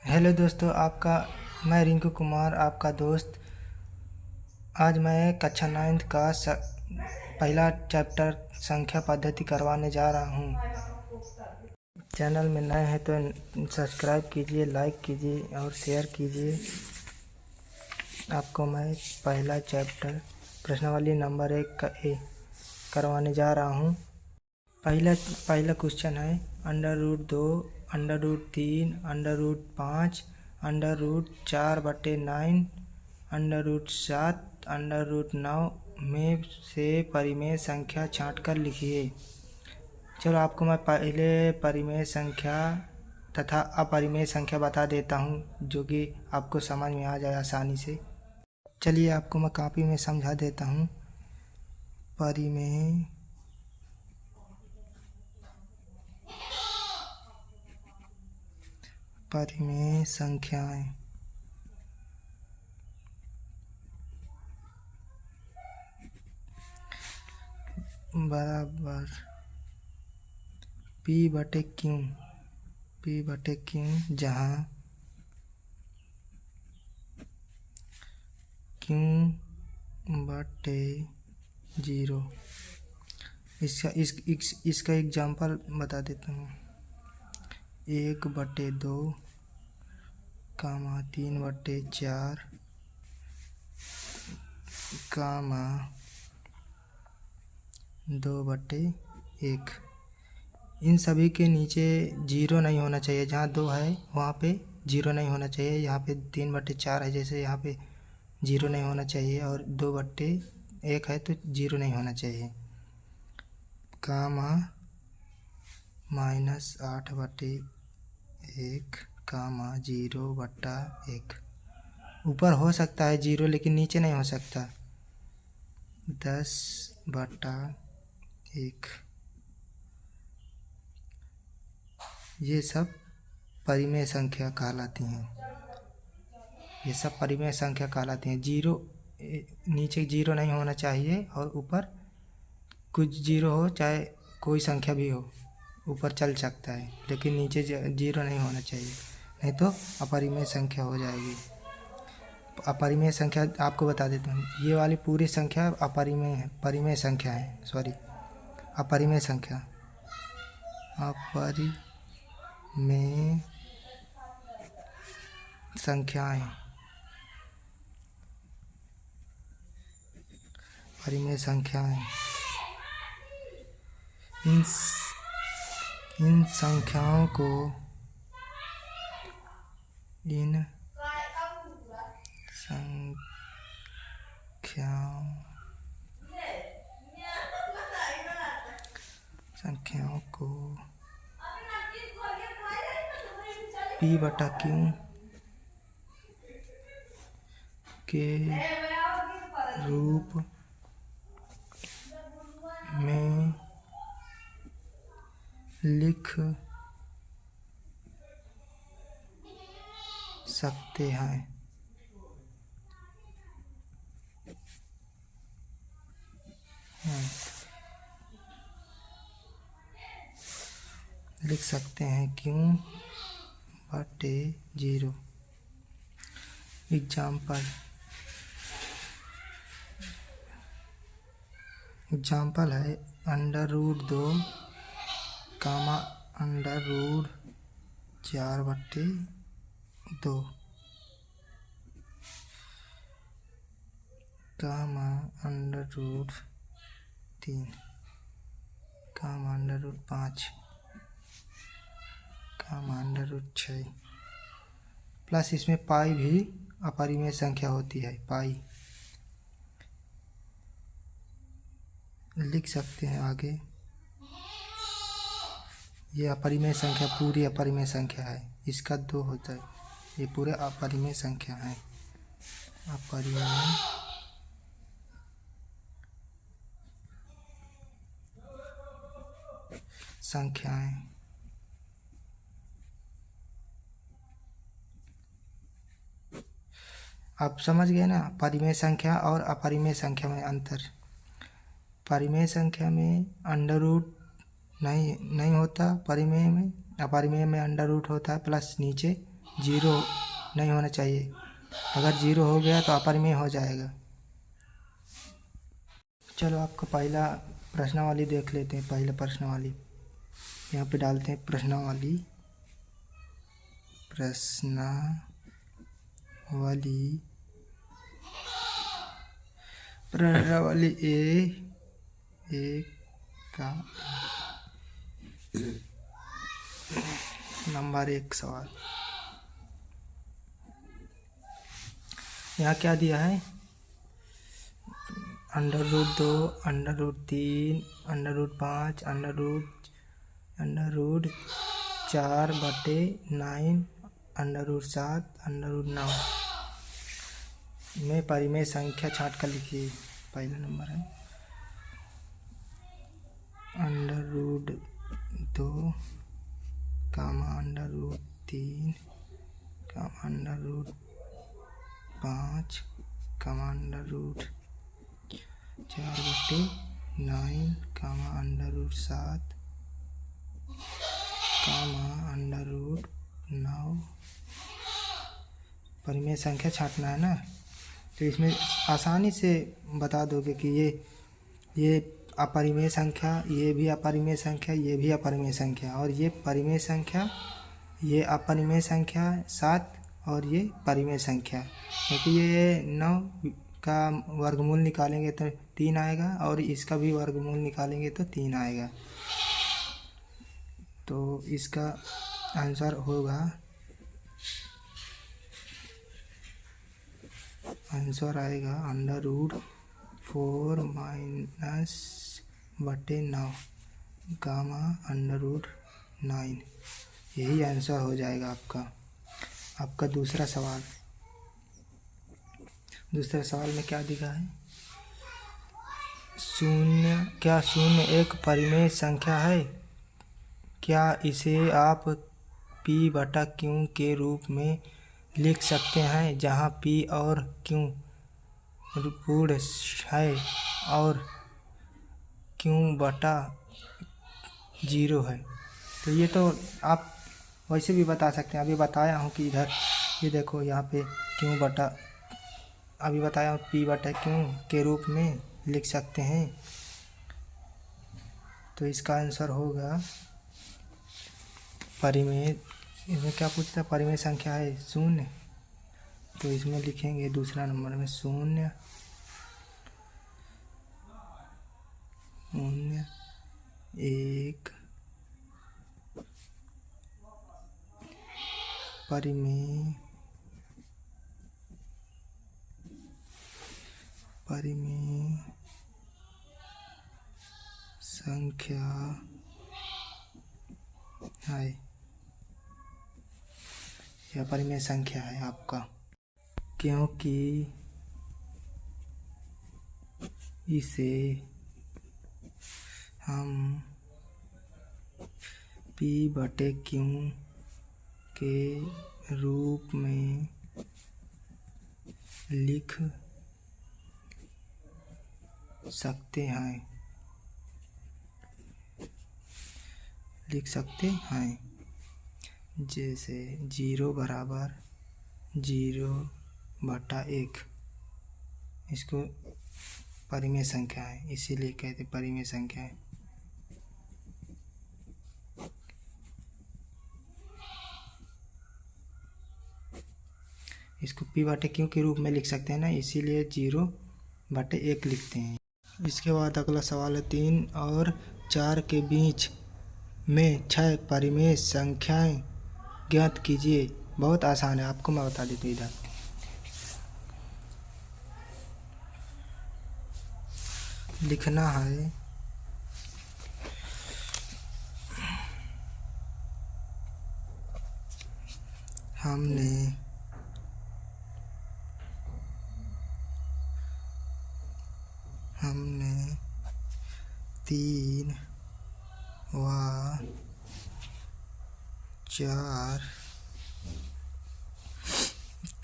Hello दोस्तों, मैं रिंकू कुमार, आपका दोस्त। आज मैं कक्षा 9th का पहला चैप्टर संख्या पद्धति करवाने जा रहा हूँ। चैनल में नए हैं तो सब्सक्राइब कीजिए, लाइक कीजिए और शेयर कीजिए। आपको मैं पहला चैप्टर प्रश्नावली नंबर 1 करवाने जा रहा हूँ। पहला क्वेश्चन है √2, √3, √5, √4/9, √7, √9 में से परिमेय संख्या छांटकर लिखिए। चलो, आपको मैं पहले परिमेय संख्या तथा अपरिमेय संख्या बता देता हूँ, जो कि आपको समझ में आ जाए आसानी से। चलिए, आपको मैं कॉपी में समझा देता हूँ। परिमेय संख्याएं बराबर P/Q, जहाँ Q/0। इसका एग्जाम्पल बता देता हूँ। 1/2, 3/4, 2/1। इन सभी के नीचे 0 नहीं होना चाहिए। जहाँ 2 है वहाँ पे 0 नहीं होना चाहिए। यहाँ पे 3/4 है, जैसे यहाँ पे 0 नहीं होना चाहिए। और 2/1 है तो 0 नहीं होना चाहिए। -8/1, 0/1। ऊपर हो सकता है 0, लेकिन नीचे नहीं हो सकता। 10/1। ये सब परिमेय संख्या कहलाती हैं। 0 नीचे 0 नहीं होना चाहिए और ऊपर कुछ 0 हो, चाहे कोई संख्या भी हो, ऊपर चल सकता है, लेकिन नीचे 0 नहीं होना चाहिए, नहीं तो अपरिमेय संख्या हो जाएगी। अपरिमेय संख्या आपको बता देता हूँ। ये वाली पूरी संख्या अपरिमेय संख्या है। अपरिमेय संख्याएं इन संख्याओं को P/Q के रूप में लिख सकते हैं। Q/0। एग्जाम्पल है √2, √4/2, √3, √5, √6। प्लस इसमें पाई भी अपरिमेय संख्या होती है। पाई लिख सकते हैं आगे। ये अपरिमेय संख्या पूरी अपरिमेय संख्या है। इसका 2 होता है। ये पूरे अपरिमेय संख्या है। अपरिमेय संख्याएं आप समझ गए ना, परिमेय संख्या और अपरिमेय संख्या में अंतर। परिमेय संख्या में अंडर रूट नहीं होता। परिमेय में अपरिमेय में अंडर रूट होता है, प्लस नीचे जीरो नहीं होना चाहिए। अगर जीरो हो गया तो अपरिमेय हो जाएगा। चलो आपका पहला प्रश्नावली देख लेते हैं। पहला प्रश्नावली यहाँ पे डालते हैं। प्रश्नावली ए का नंबर 1 सवाल। यहाँ क्या दिया है? √2, √3, √5, √4/9, √7, √9 में परिमेय संख्या छांट कर लिखिए। पहला नंबर है √2, √3, √5, √4/9, √7, √9 परिमेय संख्या छांटना है ना। तो इसमें आसानी से बता दोगे कि ये अपरिमेय संख्या, ये भी अपरिमेय संख्या, ये भी अपरिमेय संख्या, और ये परिमेय संख्या, ये अपरिमेय संख्या 7 और ये परिमेय संख्या। क्योंकि ये 9 का वर्गमूल निकालेंगे तो 3 आएगा, और इसका भी वर्गमूल निकालेंगे तो 3 आएगा। तो इसका आंसर होगा, आंसर आएगा √4 -/9 गामा √9। यही आंसर हो जाएगा आपका दूसरा सवाल। दूसरे सवाल में क्या दिखा है? क्या शून्य एक परिमेय संख्या है? क्या इसे आप p/q के रूप में लिख सकते हैं, जहाँ p और q पूर्ण है और q/0 है। तो ये तो आप वैसे भी बता सकते हैं। अभी बताया हूँ कि इधर ये देखो, यहाँ पे अभी बताया हूँ p/q के रूप में लिख सकते हैं। तो इसका आंसर होगा परिमेय। इसमें क्या पूछता है? परिमेय संख्या है 0, तो इसमें लिखेंगे दूसरा नंबर में 0, 1 परिमेय संख्या है। यह परिमेय संख्या है आपका, क्योंकि इसे हम p/q के रूप में लिख सकते हैं। जैसे 0 = 0/1, इसको परिमेय संख्या है, इसीलिए कहते परिमेय संख्या है। इसको p/q के रूप में लिख सकते हैं ना, इसीलिए 0/1 लिखते हैं। इसके बाद अगला सवाल है 3 और 4 के बीच में 6 परिमेय संख्याएं ज्ञात कीजिए। बहुत आसान है, आपको मैं बता देता हूँ। इधर लिखना है हमने 3 व 4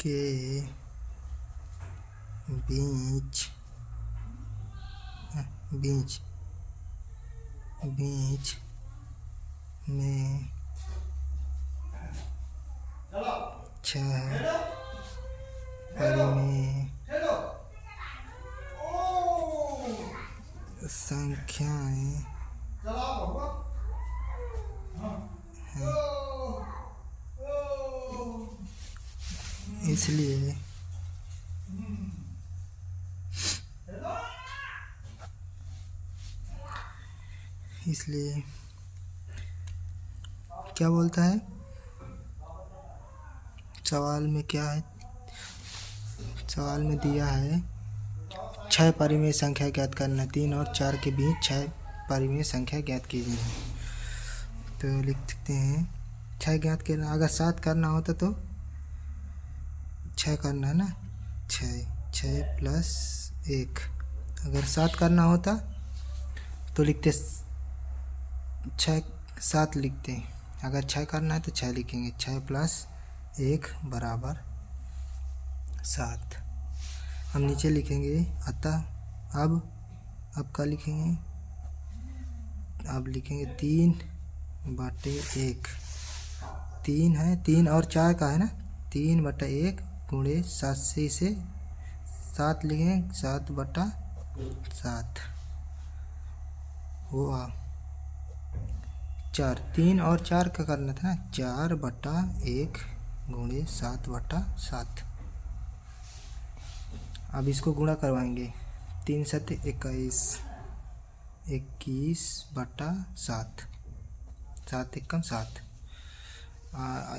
के बीच में छह परिमेय संख्याएं हैं, इसलिए क्या बोलता है सवाल में? क्या है सवाल में? दिया है 6 परिमेय संख्या ज्ञात करना, 3 और 4 के बीच 6 परिमेय संख्या ज्ञात कीजिए। तो लिख सकते हैं 6 ज्ञात करना। अगर 7 करना होता तो 6 करना है ना, 6 प्लस 1। अगर 7 करना होता तो लिखते 7 लिखते हैं। अगर 6 करना है तो 6 लिखेंगे। 6 प्लस 1 बराबर 7। हम नीचे लिखेंगे अतः अब क्या लिखेंगे? अब लिखेंगे 3/1। 3 है, 3 और 4 का है ना, 3/1 गुणे 7 से 7 लिखेंगे, 7/7 हुआ 4। 3 और 4 का करना था ना, 4/1 गुणे 7/7। अब इसको गुणा करवाएंगे। 3 7 21, 21/7, 7 एकम 7।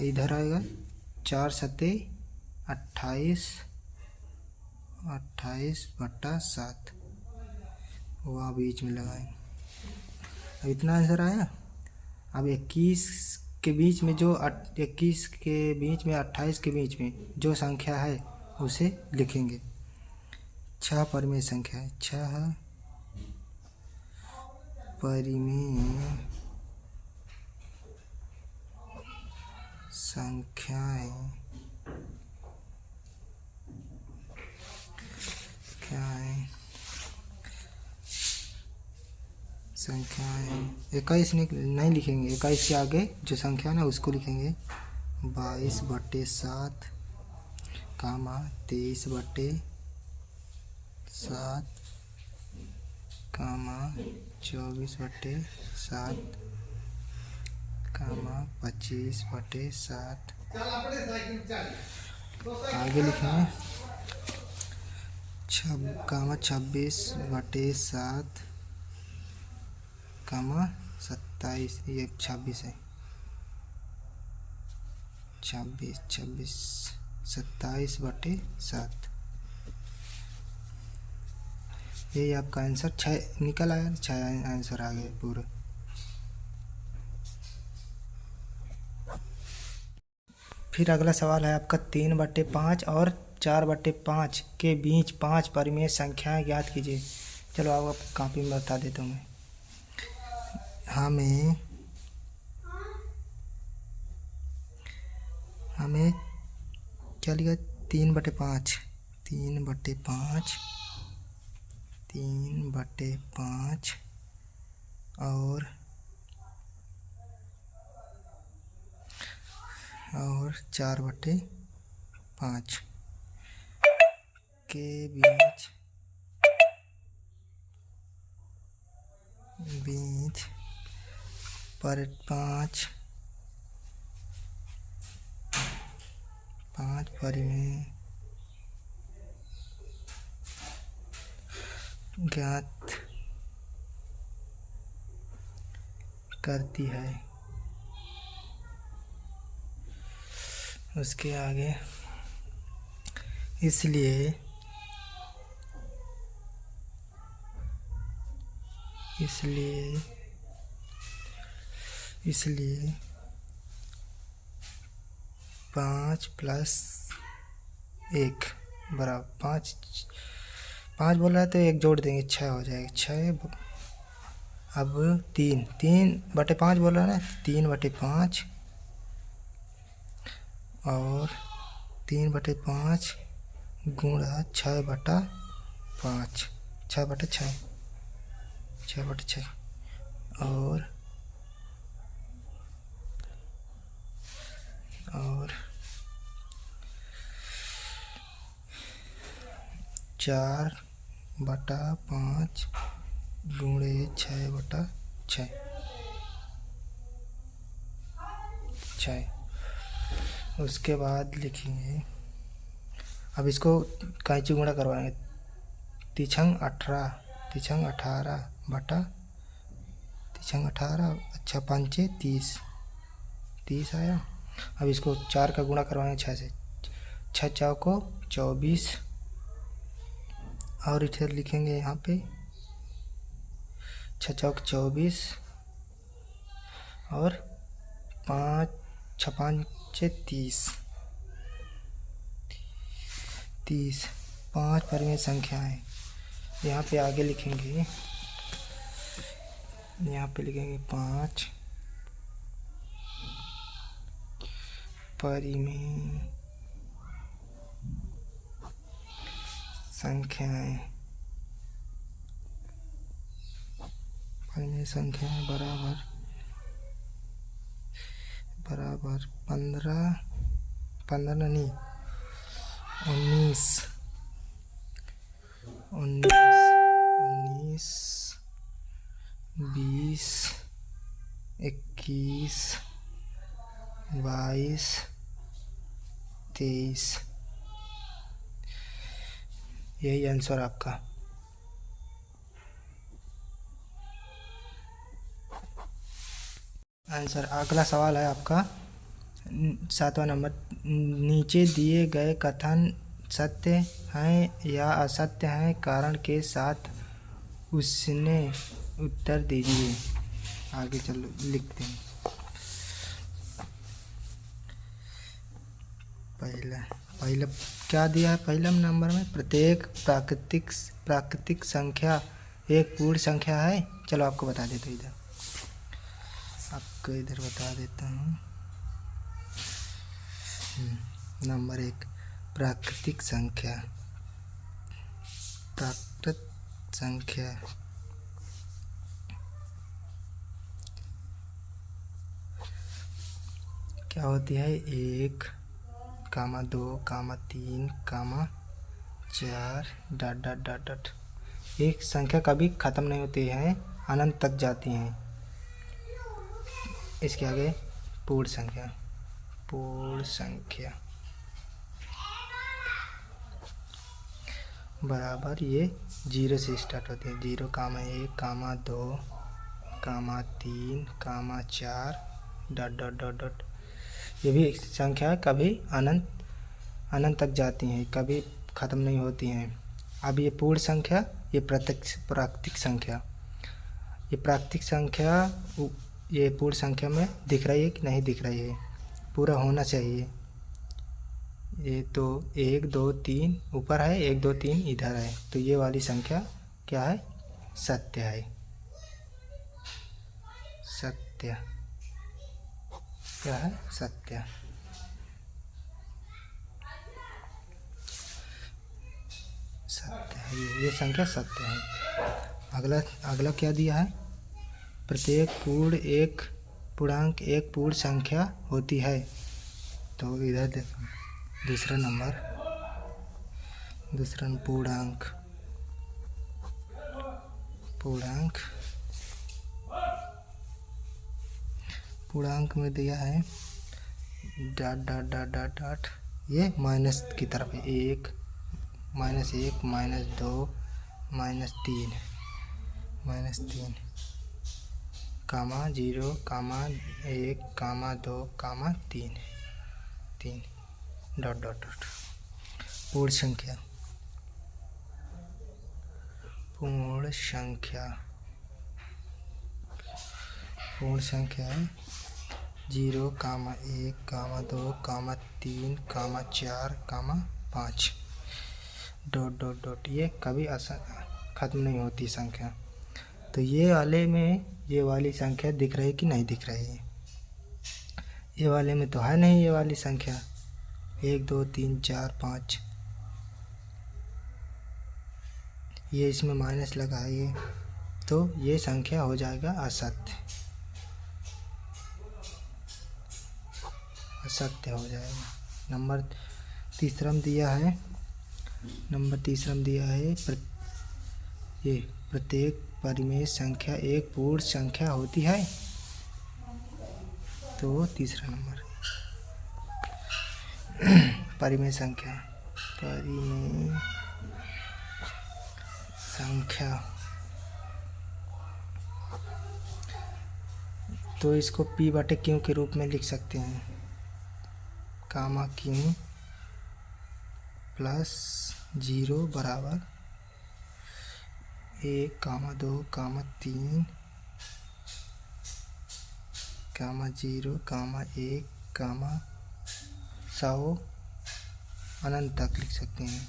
इधर आएगा 4 7 28, 28/7 वहाँ बीच में लगाएंगे। अब इतना आंसर आया। अब 21 के बीच में जो 21 के बीच में 28 के बीच में जो संख्या है उसे लिखेंगे। 6 परिमेय संख्या है, 6 परिमेय संख्याएं संख्याएं 21 नहीं लिखेंगे। 21 के आगे जो संख्या है ना उसको लिखेंगे। 22/7, 23/7, 24/7, 25/7। आगे लिखेंगे 26/7, 27। ये 26 है। 26 27/7। यही आपका आंसर 6 निकल आया। 6 आंसर आ गए पूरे। फिर अगला सवाल है आपका 3/5 और 4/5 के बीच 5 परिमेय संख्याएं ज्ञात कीजिए। चलो आप कॉपी में बता देता हूँ मैं। हमें क्या लिखा? 3/5 और 4/5 के बीच 5 परिमेय ज्ञात करती है। उसके आगे इसलिए 5 + 1 बराबर 5 बोल रहा है तो 1 जोड़ देंगे, 6 हो जाएगा। 6 अब 3/5 बोल रहा है ना, 3/5 और 3/5 गुणा 6/5, 6/6 और 5 4/5 गुणे 6/6 उसके बाद लिखेंगे, अब इसको कैंची गुणा करवाएंगे। तिछंग 18 बटा तिछंग 18, अच्छा 5 30 आया। अब इसको 4 का गुणा करवाएंगे 6 से, 6 चौको 24, और इधर लिखेंगे यहाँ पे 6 चौक 24 और 5 6 5 30 5 परिमेय संख्या है। यहाँ पे आगे लिखेंगे, यहाँ पे लिखेंगे 5 परिमेय संख्याएं, परिमेय संख्याएं बराबर 15 नहीं 19 20 21 22 23, यही आंसर आपका। आंसर अगला सवाल है आपका 7वां नंबर। नीचे दिए गए कथन सत्य हैं या असत्य हैं, कारण के साथ उसने उत्तर दीजिए। आगे चलो लिखते हैं। पहला क्या दिया है पहला नंबर में? प्रत्येक प्राकृतिक संख्या एक पूर्ण संख्या है। चलो आपको बता देता हूँ, आपको इधर बता देता हूँ। नंबर 1 प्राकृतिक संख्या क्या होती है? 1, 2, 3, 4 ... एक संख्या कभी ख़त्म नहीं होती है, अनंत तक जाती हैं। इसके आगे पूर्ण संख्या बराबर ये 0 से स्टार्ट होती है। 0, 1, 2, 3, 4 ... ये भी संख्या कभी अनंत तक जाती हैं, कभी ख़त्म नहीं होती हैं। अब ये पूर्ण संख्या, ये प्राकृतिक संख्या, ये पूर्ण संख्या में दिख रही है कि नहीं दिख रही है? पूरा होना चाहिए। ये तो 1 2 3 ऊपर है, 1 2 3 इधर है, तो ये वाली संख्या क्या है? सत्य है। सत्य क्या है? सत्य। ये संख्या सत्य है। अगला क्या दिया है? प्रत्येक पूर्णांक एक पूर्ण संख्या होती है। तो इधर देखो, दूसरा नंबर पूर्णांक में दिया है ... ये माइनस की तरफ है। 1 -1 -2 -3 0 1 2 3 ... पूर्ण संख्या है 0 1 2 3 4 5 ... ये कभी ख़त्म नहीं होती संख्या। तो ये वाले में ये वाली संख्या दिख रही है कि नहीं दिख रही है? ये वाले में तो है नहीं ये वाली संख्या। 1 2 3 4 5, ये इसमें माइनस लगा है ये, तो ये संख्या हो जाएगा असत्य हो जाएगा। नंबर तीसरा में दिया है नंबर तीसरा में दिया है ये प्रत्येक परिमेय संख्या एक पूर्ण संख्या होती है, तो तीसरा नंबर परिमेय संख्या तो इसको P बटे Q के रूप में लिख सकते हैं, कामा Q प्लस 0 बराबर 1, 2, 3, 0, 1, 100 अनंत तक लिख सकते हैं।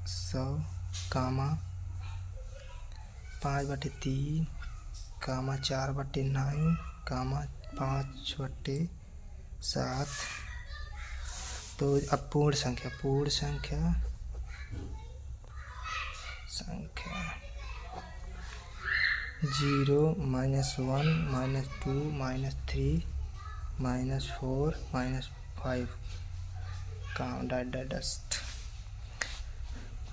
सौ 5/3, 4/9, 5/7। तो अब पूर्ण संख्या 0, -1, -2, -3, -4, -5 डस्ट।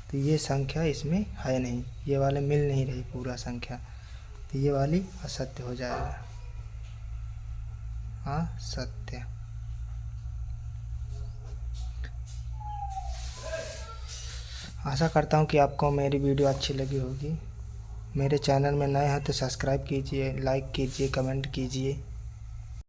तो ये संख्या इसमें है नहीं, ये वाले मिल नहीं रही पूरा संख्या, तो ये वाली असत्य हो जाएगा, असत्य। आशा करता हूँ कि आपको मेरी वीडियो अच्छी लगी होगी। मेरे चैनल में नए हैं तो सब्सक्राइब कीजिए, लाइक कीजिए, कमेंट कीजिए।